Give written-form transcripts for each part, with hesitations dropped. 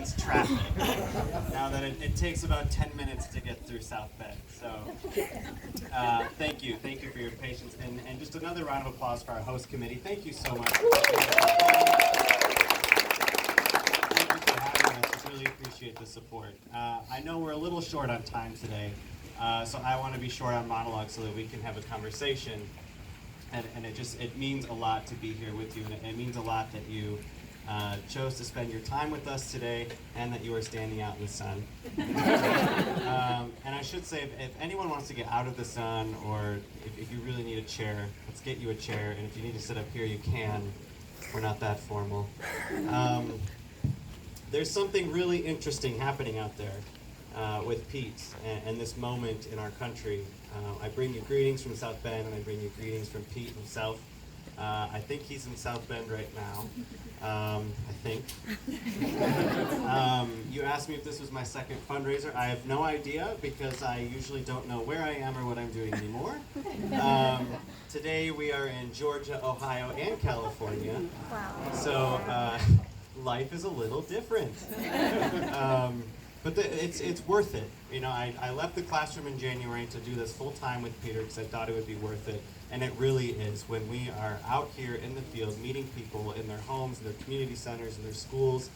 against traffic. Now that it takes about 10 minutes to get through South Bend. So thank you for your patience. And just another round of applause for our host committee. Thank you so much. Really appreciate the support. I know we're a little short on time today, so I want to be short on monologue so that we can have a conversation. And it means a lot to be here with you, and it means a lot that you chose to spend your time with us today, and that you are standing out in the sun. And I should say, if anyone wants to get out of the sun, or if you really need a chair, let's get you a chair. And if you need to sit up here, you can. We're not that formal. There's something really interesting happening out there with Pete and this moment in our country. I bring you greetings from South Bend, and I bring you greetings from Pete himself. I think he's in South Bend right now. I think. You asked me if this was my second fundraiser. I have no idea, because I usually don't know where I am or what I'm doing anymore. Today we are in Georgia, Ohio, and California. Wow. So life is a little different. But it's worth it. You know, I left the classroom in January to do this full time with Peter because I thought it would be worth it. And it really is. When we are out here in the field meeting people in their homes, in their community centers, in their schools,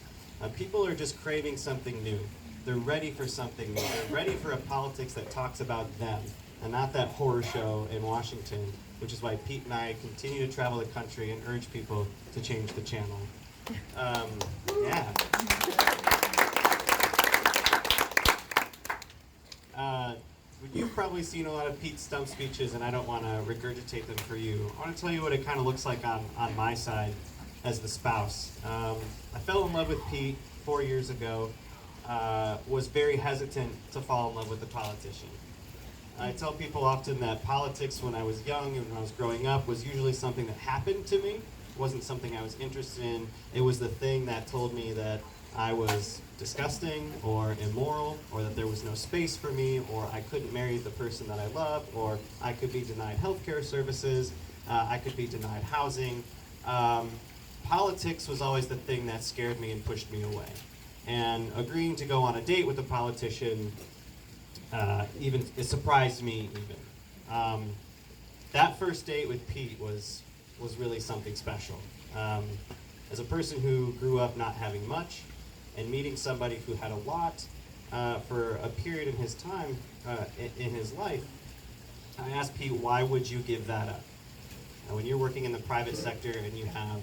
people are just craving something new. They're ready for something new. They're ready for a politics that talks about them and not that horror show in Washington, which is why Pete and I continue to travel the country and urge people to change the channel. Yeah. You've probably seen a lot of Pete's stump speeches, and I don't want to regurgitate them for you. I want to tell you what it kind of looks like on my side as the spouse. I fell in love with Pete 4 years ago, was very hesitant to fall in love with a politician. I tell people often that politics when I was young and when I was growing up was usually something that happened to me. It wasn't something I was interested in. It was the thing that told me that I was disgusting or immoral, or that there was no space for me, or I couldn't marry the person that I loved, or I could be denied healthcare services, I could be denied housing. Politics was always the thing that scared me and pushed me away. And agreeing to go on a date with a politician, it surprised me even. That first date with Pete was really something special. As a person who grew up not having much, and meeting somebody who had a lot for a period in his time, in his life, I asked Pete, why would you give that up? Now, when you're working in the private sector and you have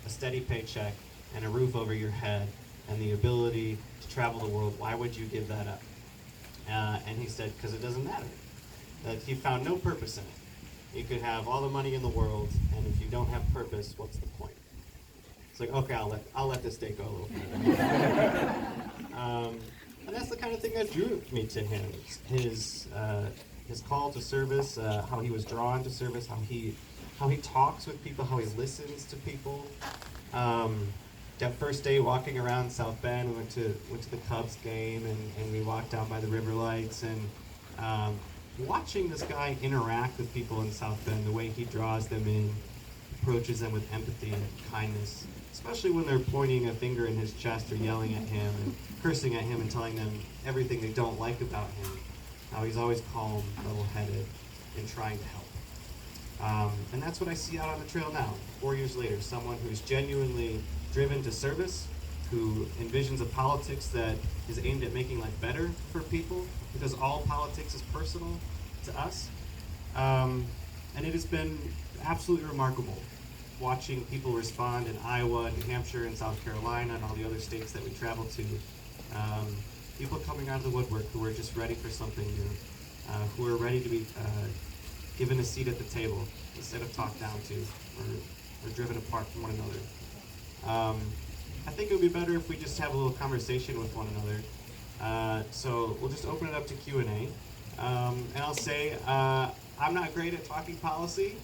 a steady paycheck and a roof over your head and the ability to travel the world, why would you give that up? And he said, because it doesn't matter. That he found no purpose in it. You could have all the money in the world, and if you don't have purpose, what's the point? It's like, okay, I'll let this date go a little further. And that's the kind of thing that drew me to him. His call to service, how he was drawn to service, how he talks with people, how he listens to people. That first day walking around South Bend, we went to the Cubs game, and we walked down by the river lights, and watching this guy interact with people in South Bend, the way he draws them in, approaches them with empathy and kindness, especially when they're pointing a finger in his chest or yelling at him and cursing at him and telling them everything they don't like about him, how he's always calm, level-headed, and trying to help. And that's what I see out on the trail now, 4 years later, someone who's genuinely driven to service, who envisions a politics that is aimed at making life better for people, because all politics is personal to us. And it has been absolutely remarkable watching people respond in Iowa, New Hampshire, and South Carolina, and all the other states that we travel to. People coming out of the woodwork who are just ready for something new, who are ready to be given a seat at the table instead of talked down to or driven apart from one another. I think it would be better if we just have a little conversation with one another. So we'll just open it up to Q&A. And I'll say, I'm not great at talking policy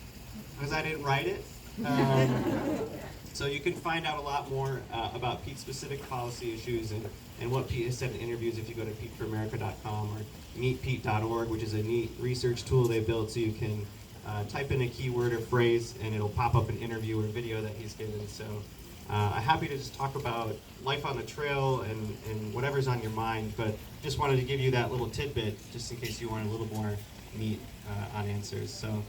because I didn't write it. So you can find out a lot more about Pete's specific policy issues and what Pete has said in interviews if you go to peteforamerica.com or meetpete.org, which is a neat research tool they built so you can type in a keyword or phrase and it'll pop up an interview or video that he's given. So I'm happy to just talk about life on the trail and whatever's on your mind, but just wanted to give you that little tidbit just in case you want a little more meat on answers. So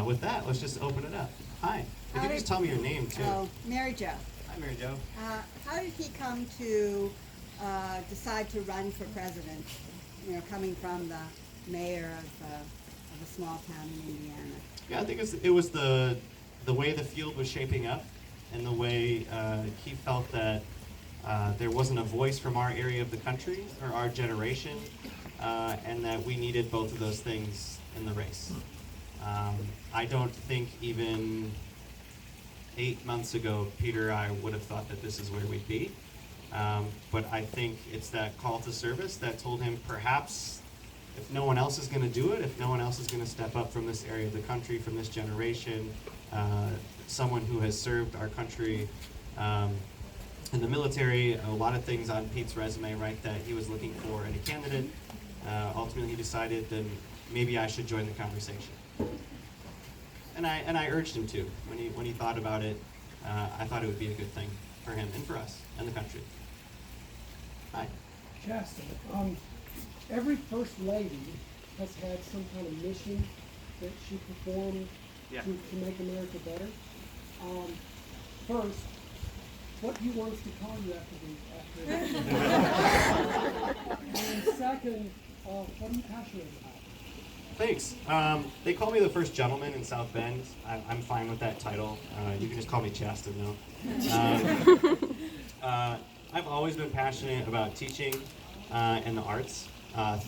with that, let's just open it up. Hi. If you could just tell me your name too. Oh, Mary Jo. Hi, Mary Jo. How did he come to decide to run for president? You know, coming from the mayor of a small town in Indiana. Yeah, I think it was the way the field was shaping up, and the way he felt that there wasn't a voice from our area of the country or our generation, and that we needed both of those things in the race. I don't think even 8 months ago, Peter or I would have thought that this is where we'd be. But I think it's that call to service that told him perhaps if no one else is going to do it, if no one else is going to step up from this area of the country, from this generation, someone who has served our country in the military, a lot of things on Pete's resume, right, that he was looking for in a candidate. Ultimately, he decided that maybe I should join the conversation. And I urged him to. When he thought about it, I thought it would be a good thing for him and for us and the country. Hi. Chasten, every first lady has had some kind of mission that she performed to make America better. First, what do you want us to call you after that? And second, what are you passionate about? Thanks. They call me the first gentleman in South Bend. I'm fine with that title. You can just call me Chasten, though. I've always been passionate about teaching and the arts.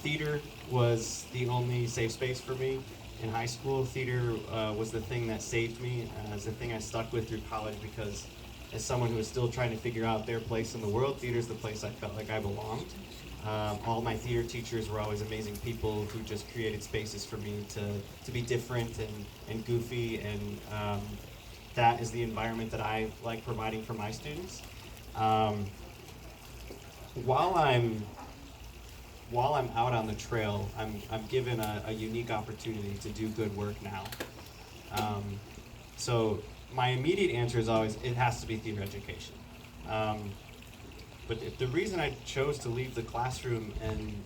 Theater was the only safe space for me in high school. Theater was the thing that saved me. It's the thing I stuck with through college because as someone who was still trying to figure out their place in the world, theater is the place I felt like I belonged. All my theater teachers were always amazing people who just created spaces for me to be different and goofy, and that is the environment that I like providing for my students. While I'm out on the trail, I'm given a unique opportunity to do good work now. So my immediate answer is always, it has to be theater education. But the reason I chose to leave the classroom and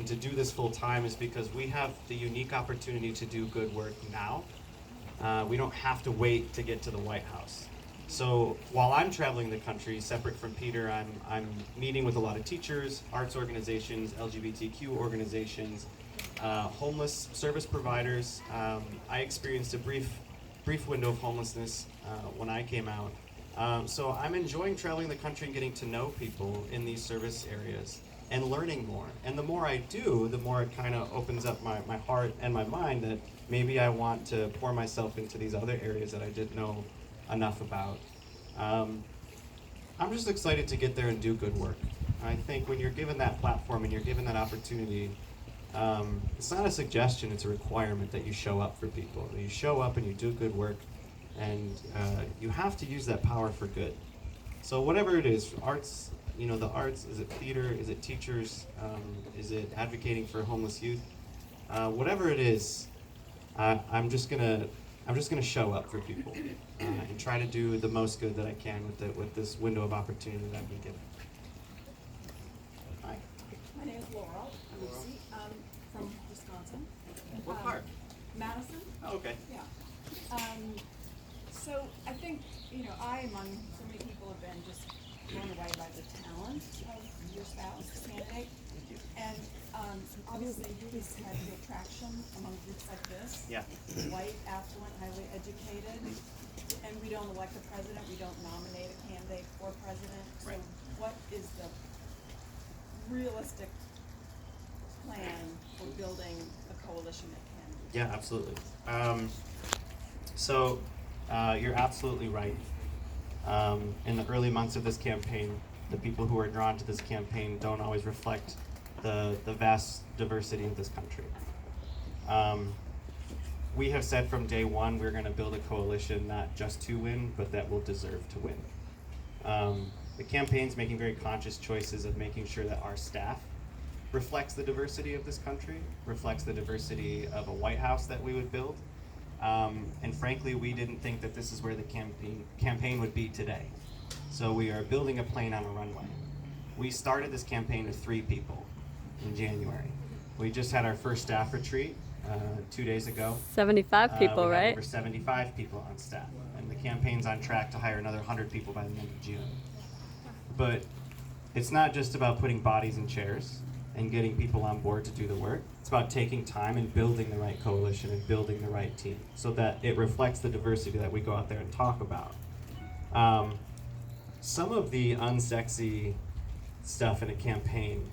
to do this full time is because we have the unique opportunity to do good work now. We don't have to wait to get to the White House. So while I'm traveling the country, separate from Peter, I'm meeting with a lot of teachers, arts organizations, LGBTQ organizations, homeless service providers. I experienced a brief window of homelessness when I came out. So I'm enjoying traveling the country and getting to know people in these service areas and learning more. And the more I do, the more it kind of opens up my heart and my mind that maybe I want to pour myself into these other areas that I didn't know enough about. I'm just excited to get there and do good work. I think when you're given that platform and you're given that opportunity, it's not a suggestion, it's a requirement that you show up for people. You show up and you do good work, and you have to use that power for good. So whatever it is, arts, the arts, is it theater, is it teachers, is it advocating for homeless youth, whatever it is, I'm just gonna show up for people and try to do the most good that I can with this window of opportunity that I've been given. Hi. My name is Laurel. I'm from Wisconsin. What part? Madison. Oh, okay. Yeah. So I think, I, among so many people, have been just blown away by the talent of your spouse candidate. Thank you. And obviously he's had real traction among groups like this. Yeah. White, affluent, highly educated. And we don't elect a president, we don't nominate a candidate for president. So Right. what is the realistic plan for building a coalition that can? Yeah, absolutely. So you're absolutely right. In the early months of this campaign, the people who are drawn to this campaign don't always reflect the vast diversity of this country. We have said from day one we're going to build a coalition not just to win, but that will deserve to win. The campaign's making very conscious choices of making sure that our staff reflects the diversity of this country, reflects the diversity of a White House that we would build. And frankly, we didn't think that this is where the campaign would be today. So we are building a plane on a runway. We started this campaign with 3 people in January. We just had our first staff retreat 2 days ago. 75 people, we have right? over 75 people on staff, and the campaign's on track to hire another 100 people by the end of June. But it's not just about putting bodies in chairs and getting people on board to do the work. It's about taking time and building the right coalition and building the right team so that it reflects the diversity that we go out there and talk about. Some of the unsexy stuff in a campaign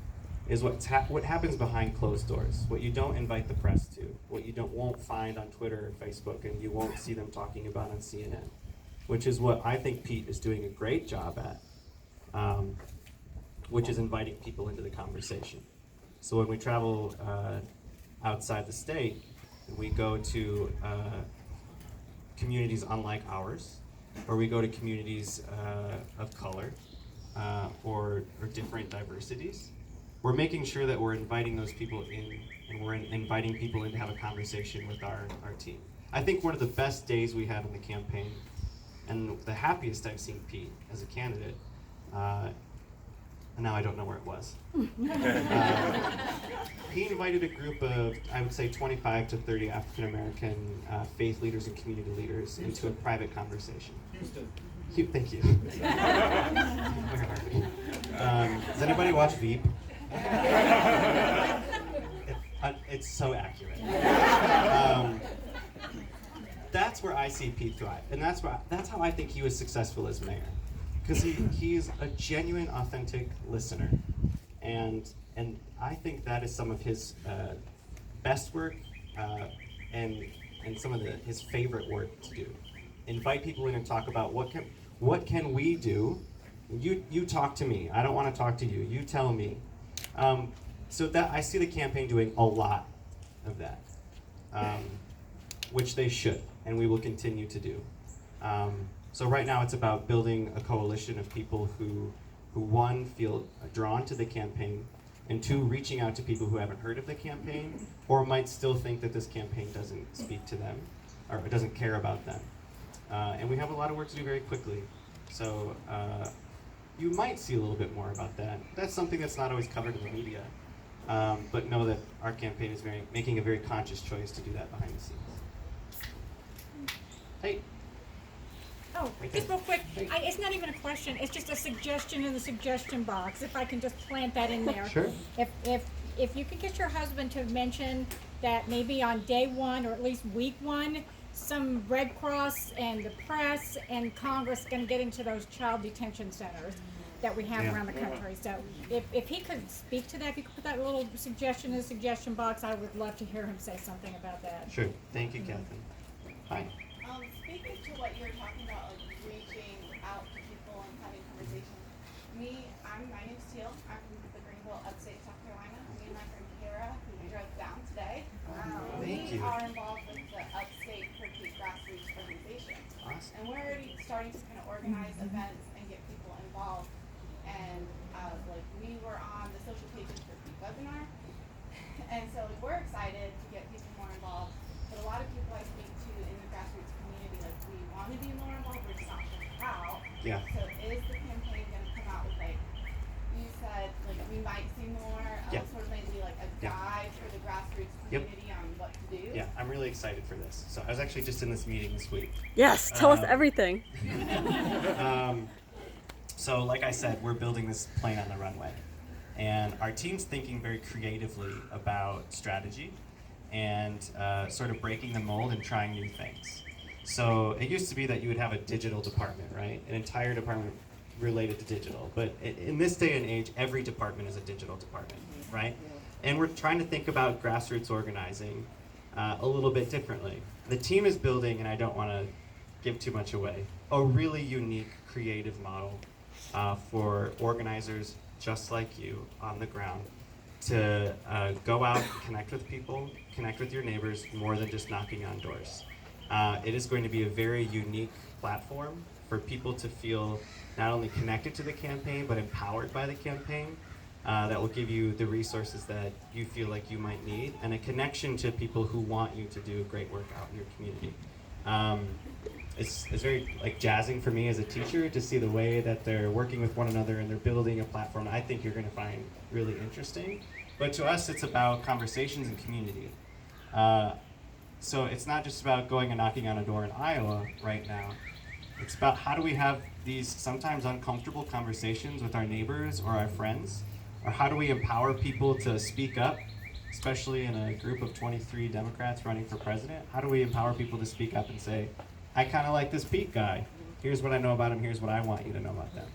is what happens behind closed doors, what you don't invite the press to, what you won't find on Twitter or Facebook, and you won't see them talking about on CNN, which is what I think Pete is doing a great job at, which is inviting people into the conversation. So when we travel outside the state, we go to communities unlike ours, or we go to communities of color or different diversities. We're making sure that we're inviting those people in, and we're inviting people in to have a conversation with our team. I think one of the best days we had in the campaign, and the happiest I've seen Pete as a candidate, and now I don't know where it was. He invited a group of, I would say, 25 to 30 African American faith leaders and community leaders into a private conversation. Houston. Thank you. Does anybody watch Veep? It's so accurate. That's where I see Pete thrive, and that's how I think he was successful as mayor, because he's a genuine, authentic listener, and I think that is some of his best work and some of his favorite work to do. Invite people in and talk about what can we do. You talk to me. I don't want to talk to you. You tell me. So that I see the campaign doing a lot of that, which they should, and we will continue to do. So right now it's about building a coalition of people who one, feel drawn to the campaign, and 2, reaching out to people who haven't heard of the campaign or might still think that this campaign doesn't speak to them or doesn't care about them. And we have a lot of work to do very quickly. So you might see a little bit more about that. That's something that's not always covered in the media. But know that our campaign is making a very conscious choice to do that behind the scenes. Hey. Oh, just real quick, it's not even a question, it's just a suggestion in the suggestion box, if I can just plant that in there. Sure. If you could get your husband to mention that maybe on day 1 or at least week 1, some Red Cross and the press and Congress gonna get into those child detention centers that we have around the country. So if he could speak to that, if you could put that little suggestion in the suggestion box, I would love to hear him say something about that. Sure. Thank you, Catherine. Hi. Speaking to what you're talking about, like reaching out to people and having conversations. My name's Teal. I'm from the Greenville, upstate South Carolina. Me and my friend Kara, who we drove down today. Thank you. We are involved with the Upstate Cricket Grassroots Organization. Awesome. And we're already starting to kind of organize events and get people involved. And like we were on the social pages for Peak Webinar. And so like, we're excited to get people more involved. But a lot of people I speak to in the grassroots community, like we want to be more involved, we're just not sure how. Yeah. So is the campaign going to come out with like, you said, like we might see more sort of maybe like a guide for the grassroots community on what to do? Yeah, I'm really excited for this. So I was actually just in this meeting this week. Yes, tell us everything. So like I said, we're building this plane on the runway. And our team's thinking very creatively about strategy and sort of breaking the mold and trying new things. So it used to be that you would have a digital department, right? An entire department related to digital. But in this day and age, every department is a digital department, right? And we're trying to think about grassroots organizing a little bit differently. The team is building, and I don't want to give too much away, a really unique creative model for organizers just like you on the ground to go out and connect with people, connect with your neighbors more than just knocking on doors. It is going to be a very unique platform for people to feel not only connected to the campaign, but empowered by the campaign. That will give you the resources that you feel like you might need, and a connection to people who want you to do great work out in your community. it's very like jazzing for me as a teacher to see the way that they're working with one another and they're building a platform I think you're going to find really interesting. But to us, it's about conversations and community. So it's not just about going and knocking on a door in Iowa right now. It's about how do we have these sometimes uncomfortable conversations with our neighbors or our friends, or how do we empower people to speak up, especially in a group of 23 Democrats running for president. How do we empower people to speak up and say, I kind of like this Pete guy. Here's what I know about him. Here's what I want you to know about them.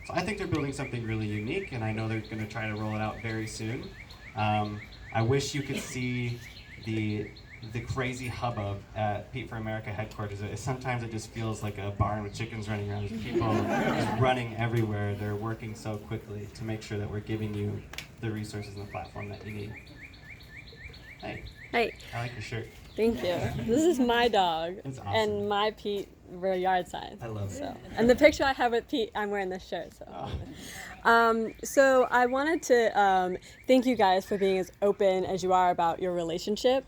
So I think they're building something really unique, and I know they're going to try to roll it out very soon. I wish you could see the crazy hubbub at Pete for America headquarters. Sometimes it just feels like a barn with chickens running around. There's people just running everywhere. They're working so quickly to make sure that we're giving you the resources and the platform that you need. Hey, Hey, I like your shirt. thank you. This is my dog It's awesome. and my Pete yard sign. I love it. So, and the picture I have with Pete, I'm wearing this shirt. So, Oh. so I wanted to thank you guys for being as open as you are about your relationship.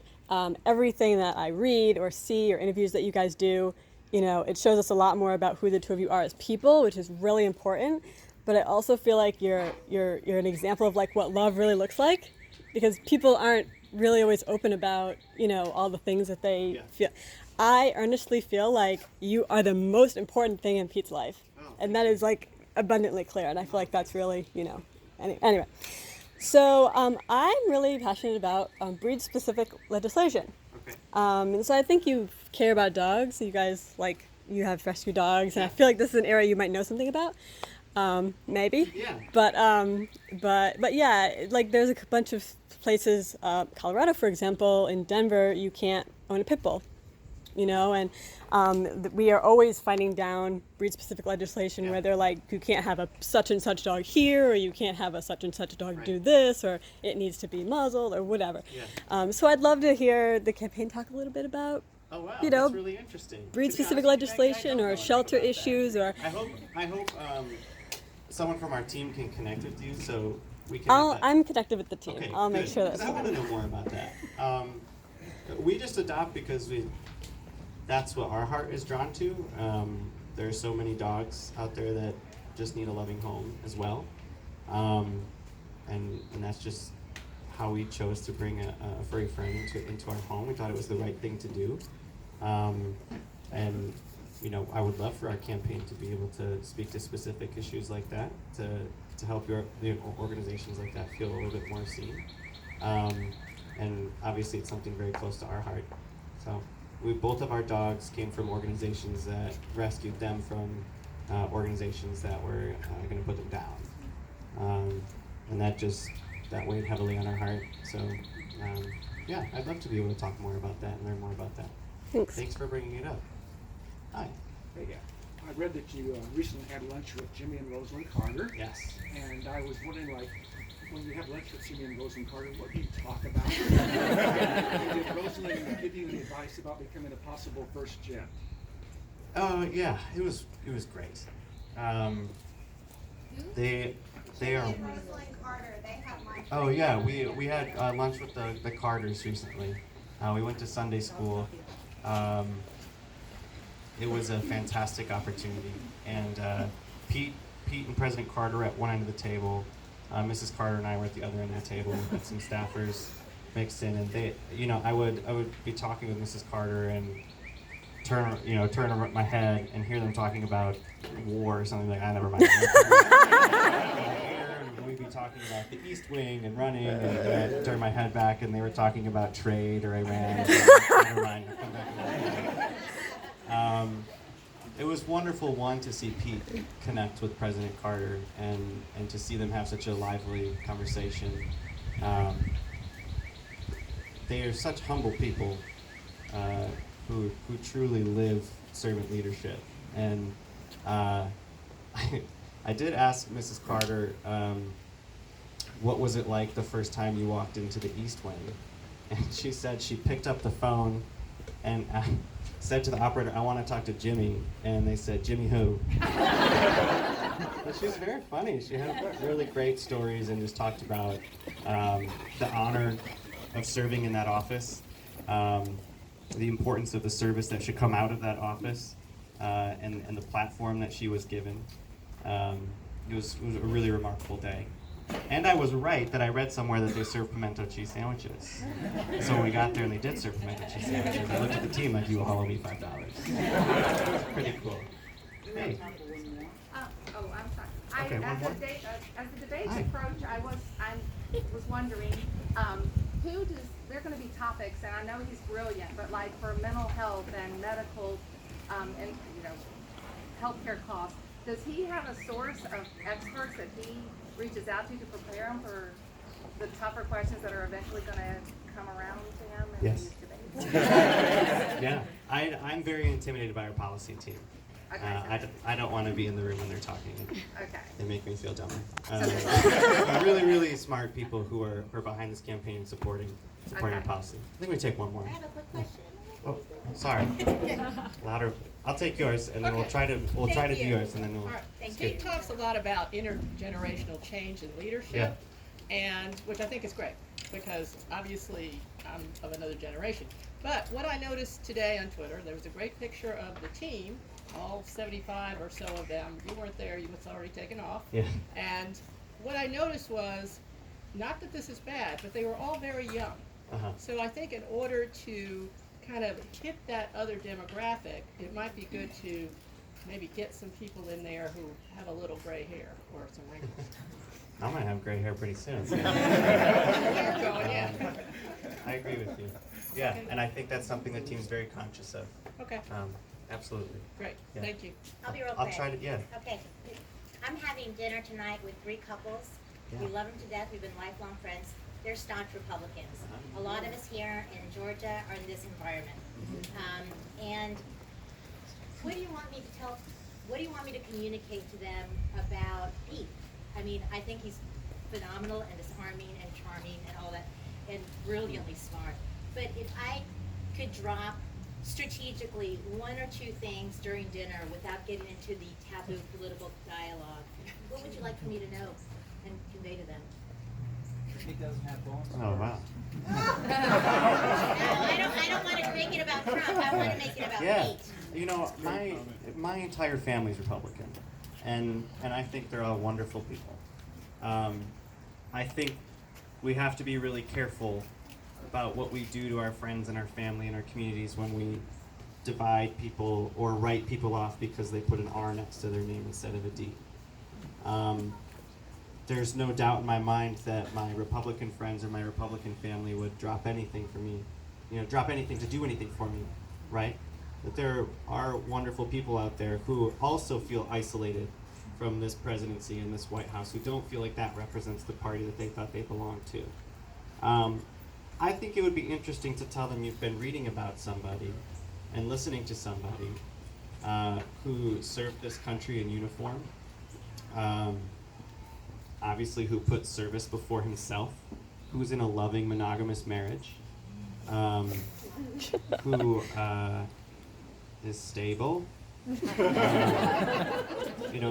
Everything that I read or see or interviews that you guys do, you know, it shows us a lot more about who the two of you are as people, which is really important. But I also feel like you're an example of like what love really looks like, because people aren't really always open about, you know, all the things that they feel. I earnestly feel like you are the most important thing in Pete's life, and that is like abundantly clear. And I feel like that's really, you know, anyway. So I'm really passionate about breed-specific legislation. Okay. And so I think you care about dogs. You guys you have rescue dogs, and I feel like this is an area you might know something about. Maybe. Yeah. But yeah, like there's a bunch of places, Colorado, for example, in Denver, you can't own a pit bull. You know, and we are always fighting down breed-specific legislation where they're like, you can't have a such and such dog here, or you can't have a such and such dog do this, or it needs to be muzzled, or whatever. Yeah. So I'd love to hear the campaign talk a little bit about, Oh wow, you know, that's really interesting. breed-specific To be honest, legislation I or don't know shelter anything about that. issues, or I hope someone from our team can connect with you so we can. I'm connected with the team. Okay, I'll make good, sure 'cause that's I want to know more about that. We just adopt because that's what our heart is drawn to. There are so many dogs out there that just need a loving home as well, and that's just how we chose to bring a furry friend into our home. We thought it was the right thing to do, and you know, I would love for our campaign to be able to speak to specific issues like that, to help the organizations like that feel a little bit more seen. And obviously it's something very close to our heart. So both of our dogs came from organizations that rescued them from organizations that were going to put them down. And that weighed heavily on our heart. So yeah, I'd love to be able to talk more about that and learn more about that. Thanks. Thanks for bringing it up. Hi. Hey, I read that you recently had lunch with Jimmy and Rosalind Carter. Yes. And I was wondering, like, when you have lunch with Jimmy and Rosalind Carter, what do you talk about? Did Rosalind give you any advice about becoming a possible first gen? Oh yeah, it was great. They are. Rosalind Carter, they have lunch. Oh yeah, we had lunch with the Carters recently. We went to Sunday school. It was a fantastic opportunity, and Pete and President Carter were at one end of the table. Mrs. Carter and I were at the other end of the table with some staffers mixed in, and they, you know, I would be talking with Mrs. Carter and turn my head and hear them talking about war or something like that. Never mind. We'd be talking about the East Wing and running, and I'd turn my head back and they were talking about trade or Iran. Never mind. I'll come back to that. It was wonderful, one, to see Pete connect with President Carter and to see them have such a lively conversation. They are such humble people who truly live servant leadership. And I did ask Mrs. Carter, what was it like the first time you walked into the East Wing? And she said she picked up the phone and said to the operator, I want to talk to Jimmy. And they said, Jimmy who? But she was very funny. She had really great stories and just talked about the honor of serving in that office, the importance of the service that should come out of that office, and the platform that she was given. It was a really remarkable day. And I was right that I read somewhere that they serve pimento cheese sandwiches. So when we got there and they did serve pimento cheese sandwiches, I looked at the team like, you all owe me $5. It was pretty cool. Hey. I'm sorry. Okay, one more. As the debates Hi. approach, I was wondering, there are going to be topics, and I know he's brilliant, but like for mental health and medical, and healthcare costs, does he have a source of experts that he reaches out to prepare him for the tougher questions that are eventually going to come around to him in Yes. these debates? Yeah, I'm very intimidated by our policy team. Okay, I don't want to be in the room when they're talking. okay. They make me feel dumber. Really, really smart people who are behind this campaign supporting our Okay. policy. I think we take one more. I have a quick question. Oh, sorry. Louder. I'll take yours, and then we'll try to do you. yours, and then we'll. All right, thank skip. you. He talks a lot about intergenerational change in leadership, and which I think is great because obviously I'm of another generation. But what I noticed today on Twitter, there was a great picture of the team, all 75 or so of them. You weren't there; you was already taken off. Yeah. And what I noticed was, not that this is bad, but they were all very young. Uh-huh. So I think in order to kind of hit that other demographic, it might be good to maybe get some people in there who have a little gray hair or some wrinkles. I'm gonna have gray hair pretty soon. You're going, yeah. I agree with you. Yeah, and I think that's something the team's very conscious of. Okay, Absolutely. great, Yeah. thank you. I'll be real I'll quick. try to. Yeah. Okay. I'm having dinner tonight with 3 couples. We Yeah. love them to death. We've been lifelong friends. They're staunch Republicans. A lot of us here in Georgia are in this environment. And what do you want me to tell? What do you want me to communicate to them about Pete? I mean, I think he's phenomenal and disarming and charming and all that, and brilliantly smart. But if I could drop strategically 1 or 2 things during dinner without getting into the taboo political dialogue, what would you like for me to know and convey to them? He doesn't have bones. Oh wow. No, I don't want to make it about Trump. I want to make it about Yeah. Pete. You know, my entire family's Republican, and I think they're all wonderful people. I think we have to be really careful about what we do to our friends and our family and our communities when we divide people or write people off because they put an R next to their name instead of a D. There's no doubt in my mind that my Republican friends or my Republican family would drop anything for me, drop anything to do anything for me, right? But there are wonderful people out there who also feel isolated from this presidency and this White House, who don't feel like that represents the party that they thought they belonged to. I think it would be interesting to tell them you've been reading about somebody and listening to somebody who served this country in uniform, obviously who put service before himself, who's in a loving monogamous marriage, who is stable,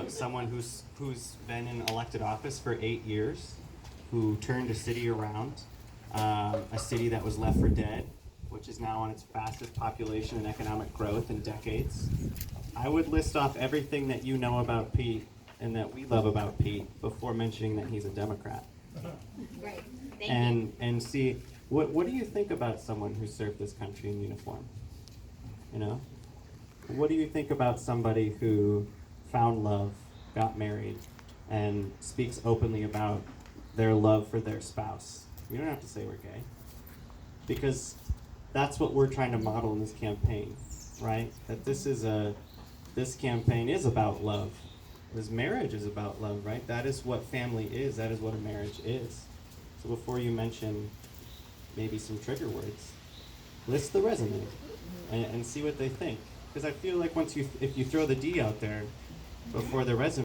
someone who's been in elected office for 8 years, who turned a city around, a city that was left for dead, which is now on its fastest population and economic growth in decades. I would list off everything that you know about Pete and that we love about Pete before mentioning that he's a Democrat. Great. Thank you. And see, what do you think about someone who served this country in uniform? What do you think about somebody who found love, got married, and speaks openly about their love for their spouse? You don't have to say we're gay, because that's what we're trying to model in this campaign, right? That this campaign is about love. This marriage is about love, right? That is what family is. That is what a marriage is. So before you mention maybe some trigger words, list the resume and see what they think. Because I feel like if you throw the D out there before the resume,